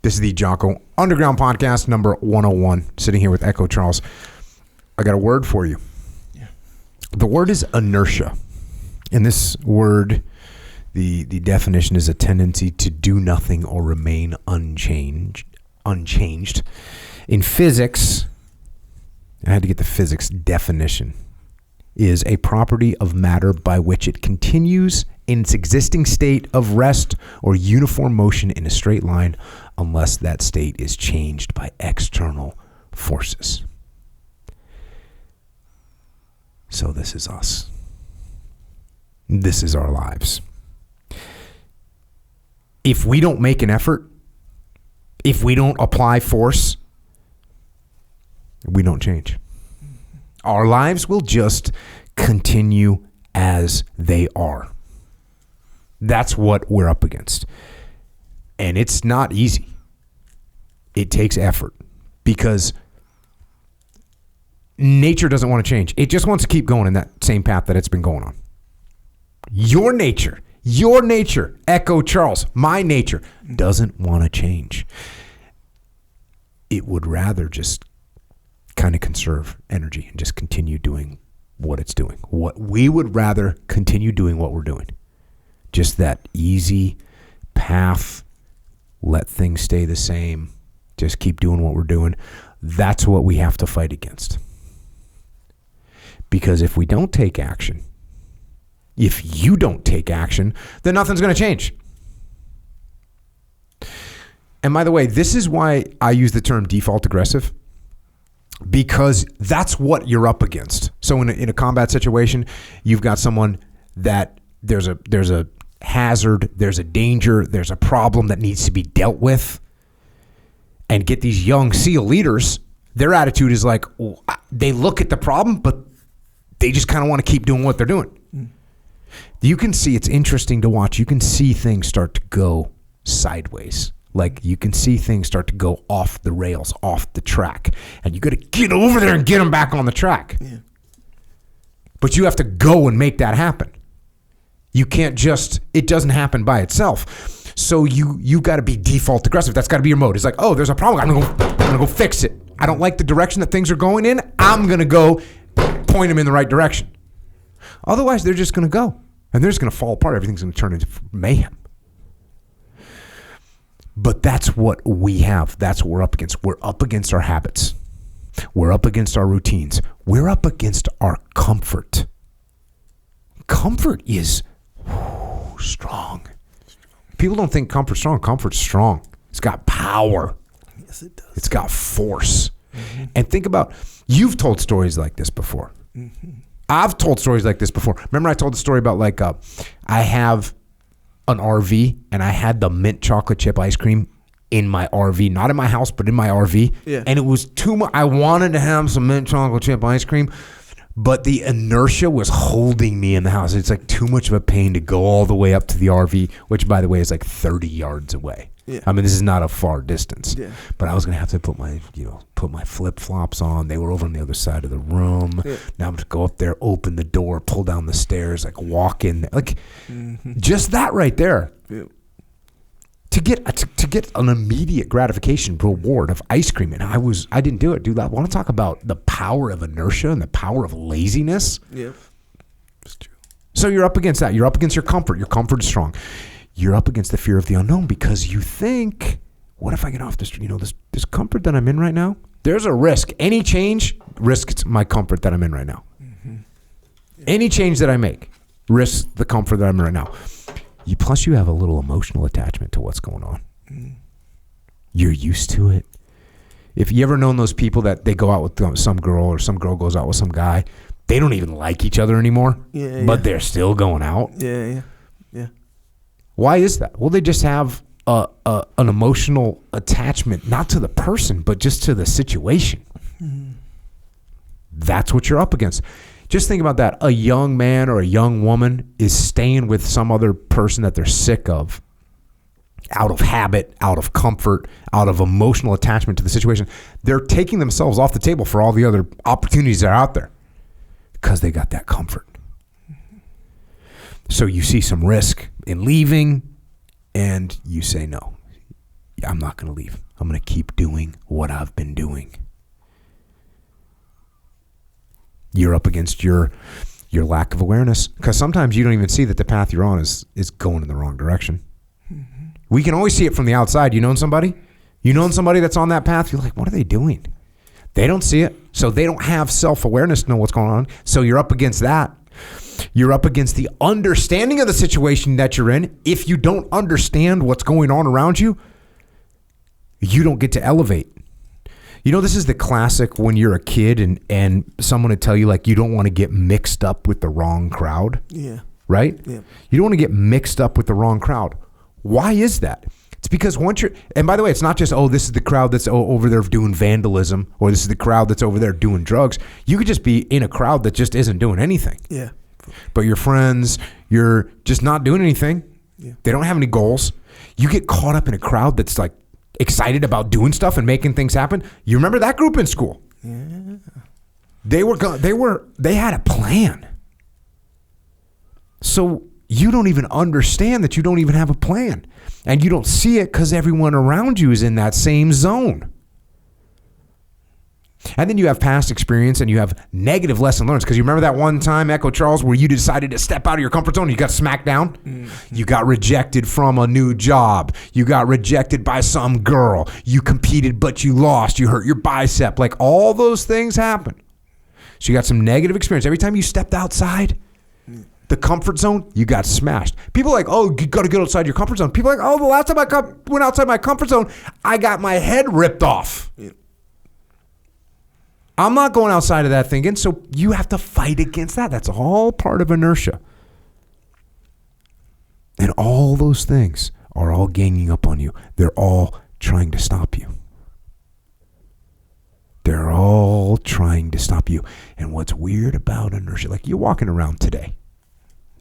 This is the Jocko Underground Podcast, number 101. Sitting here with Echo Charles. I got a word for you. Yeah. The word is inertia. And this word, the definition is a tendency to do nothing or remain unchanged. In physics, I had to get the physics definition, is a property of matter by which it continues in its existing state of rest or uniform motion in a straight line unless that state is changed by external forces. So this is us. This is our lives. If we don't make an effort, if we don't apply force, we don't change. Our lives will just continue as they are. That's what we're up against. And it's not easy. It takes effort because nature doesn't want to change. It just wants to keep going in that same path that it's been going on. Your nature, Echo Charles, my nature, doesn't want to change. It would rather just kind of conserve energy and just continue doing what it's doing. We would rather continue doing what we're doing. Just that easy path, let things stay the same, just keep doing what we're doing. That's what we have to fight against. Because if we don't take action, if you don't take action, then nothing's going to change. And by the way, this is why I use the term default aggressive, because that's what you're up against. So in a combat situation, you've got someone that there's a hazard, there's a danger, there's a problem that needs to be dealt with. And get these young SEAL leaders, their attitude is like, they look at the problem, but they just kind of want to keep doing what they're doing. You can see, it's interesting to watch. You can see things start to go sideways. Like you can see things start to go off the rails, off the track. And you got to get over there and get them back on the track. Yeah. But you have to go and make that happen. You can't just, it doesn't happen by itself. So you got to be default aggressive. That's got to be your mode. It's like, oh, there's a problem. I'm gonna go fix it. I don't like the direction that things are going in. I'm going to go point them in the right direction. Otherwise, they're just going to go. And they're just going to fall apart. Everything's going to turn into mayhem. But that's what we have. That's what we're up against. We're up against our habits. We're up against our routines. We're up against our comfort. Comfort is strong. People don't think comfort's strong. Comfort's strong. It's got power. Yes, it does. It's got force. Mm-hmm. And think about, you've told stories like this before. Mm-hmm. I've told stories like this before. Remember I told the story about like I have an RV and I had the mint chocolate chip ice cream in my RV, not in my house, but in my RV. Yeah. And it was too much. I wanted to have some mint chocolate chip ice cream, but the inertia was holding me in the house. It's like too much of a pain to go all the way up to the RV, which by the way is like 30 yards away. Yeah. I mean, this is not a far distance. Yeah. But I was gonna have to put my flip flops on. They were over on the other side of the room. Yeah. Now I'm just go up there, open the door, pull down the stairs, like walk in there. Like just that right there. Yeah. To get an immediate gratification reward of ice cream, and I didn't do it, dude. I want to talk about the power of inertia and the power of laziness. Yeah, it's true. So you're up against that. You're up against your comfort. Your comfort is strong. You're up against the fear of the unknown because you think, what if I get off this? This comfort that I'm in right now. There's a risk. Any change risks my comfort that I'm in right now. Mm-hmm. Yeah. Any change that I make risks the comfort that I'm in right now. Plus, you have a little emotional attachment to what's going on. Mm. You're used to it. If you ever known those people that they go out with some girl or some girl goes out with some guy, they don't even like each other anymore, but they're still going out. Yeah. Why is that? Well, they just have an emotional attachment, not to the person, but just to the situation. Mm. That's what you're up against. Just think about that. A young man or a young woman is staying with some other person that they're sick of out of habit, out of comfort, out of emotional attachment to the situation. They're taking themselves off the table for all the other opportunities that are out there because they got that comfort. So you see some risk in leaving and you say, no, I'm not going to leave. I'm going to keep doing what I've been doing. You're up against your lack of awareness, because sometimes you don't even see that the path you're on is going in the wrong direction. Mm-hmm. We can always see it from the outside. You know somebody that's on that path, you're like, what are they doing? They don't see it, so they don't have self-awareness to know what's going on. So you're up against that. You're up against the understanding of the situation that you're in. If you don't understand what's going on around you, you don't get to elevate. You know, this is the classic when you're a kid and someone would tell you, like, you don't want to get mixed up with the wrong crowd. Yeah. Right? Yeah. You don't want to get mixed up with the wrong crowd. Why is that? It's because once you're, and by the way, it's not just, this is the crowd that's over there doing vandalism, or this is the crowd that's over there doing drugs. You could just be in a crowd that just isn't doing anything. Yeah. But your friends, you're just not doing anything. Yeah. They don't have any goals. You get caught up in a crowd that's like excited about doing stuff and making things happen. You remember that group in school? Yeah. They had a plan. So you don't even understand that you don't even have a plan. And you don't see it because everyone around you is in that same zone. And then you have past experience and you have negative lesson learned. Because you remember that one time, Echo Charles, where you decided to step out of your comfort zone and you got smacked down? Mm-hmm. You got rejected from a new job. You got rejected by some girl. You competed, but you lost. You hurt your bicep. Like, all those things happen. So you got some negative experience. Every time you stepped outside the comfort zone, you got smashed. People are like, you got to get outside your comfort zone. People are like, the last time I went outside my comfort zone, I got my head ripped off. Yeah. I'm not going outside of that thinking, so you have to fight against that. That's all part of inertia. And all those things are all ganging up on you. They're all trying to stop you. They're all trying to stop you. And what's weird about inertia, like you're walking around today.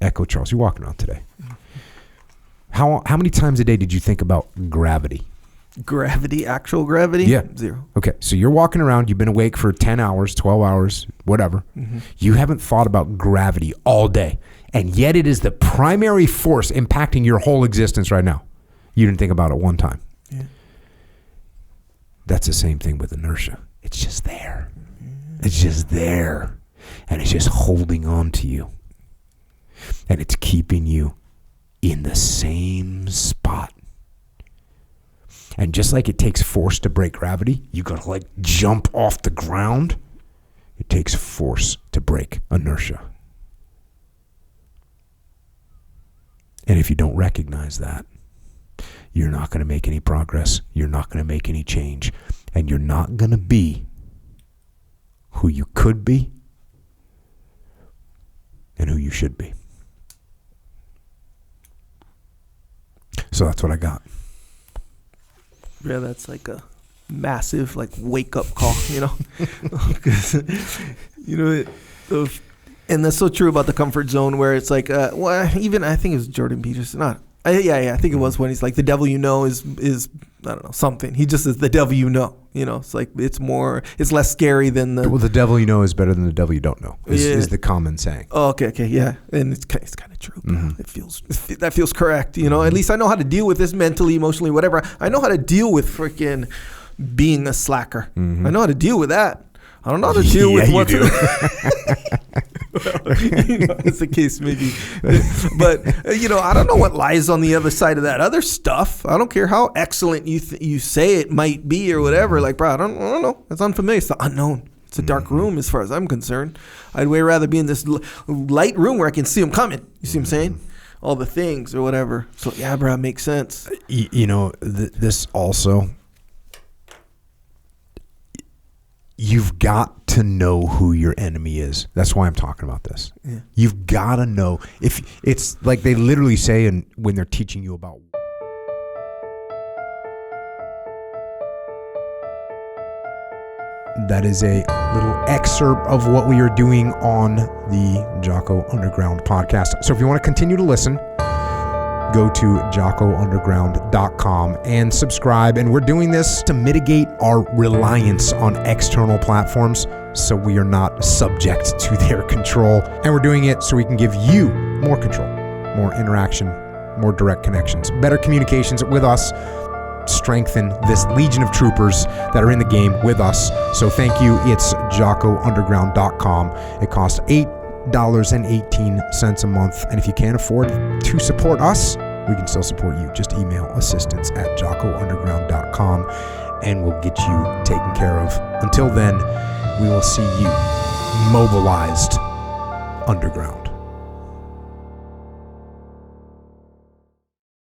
Echo Charles, you're walking around today. How many times a day did you think about gravity? Gravity, actual gravity? Yeah. 0. Okay, so you're walking around, you've been awake for 10 hours, 12 hours, whatever. Mm-hmm. You haven't thought about gravity all day, and yet it is the primary force impacting your whole existence right now. You didn't think about it one time. Yeah. That's the same thing with inertia. It's just there. Mm-hmm. It's just there, and it's just holding on to you, and it's keeping you in the same spot. And just like it takes force to break gravity, you gotta like jump off the ground. It takes force to break inertia. And if you don't recognize that, you're not gonna make any progress. You're not gonna make any change. And you're not gonna be who you could be and who you should be. So that's what I got. Yeah, that's like a massive wake up call, because and that's so true about the comfort zone, where it's like, even I think it was Jordan Peterson. I think it was when he's like, the devil is I don't know, something. He just says the devil It's like it's less scary than the. Well, the devil is better than the devil you don't know. Is the common saying. Oh, okay, yeah, and it's kind of true. Mm-hmm. That feels correct. At least I know how to deal with this mentally, emotionally, whatever. I know how to deal with freaking being a slacker. Mm-hmm. I know how to deal with that. I don't know how to deal with what's. As the case may be. But, I don't know what lies on the other side of that other stuff. I don't care how excellent you say it might be or whatever. Like, bro, I don't know. It's unfamiliar. It's the unknown. It's a dark room as far as I'm concerned. I'd way rather be in this light room where I can see them coming. You see what I'm saying? All the things or whatever. So, yeah, bro, it makes sense. This also... You've got to know who your enemy is. That's why I'm talking about this. Yeah. You've got to know. If it's like they literally say when they're teaching you about. That is a little excerpt of what we are doing on the Jocko Underground podcast. So if you want to continue to listen, go to jockounderground.com and subscribe. And we're doing this to mitigate our reliance on external platforms so we are not subject to their control. And we're doing it so we can give you more control, more interaction, more direct connections, better communications with us, strengthen this legion of troopers that are in the game with us. So thank you. It's JockoUnderground.com. It costs $8.18 a month. And if you can't afford to support us, we can still support you. Just email assistance@JockoUnderground.com and we'll get you taken care of. Until then, we will see you mobilized underground.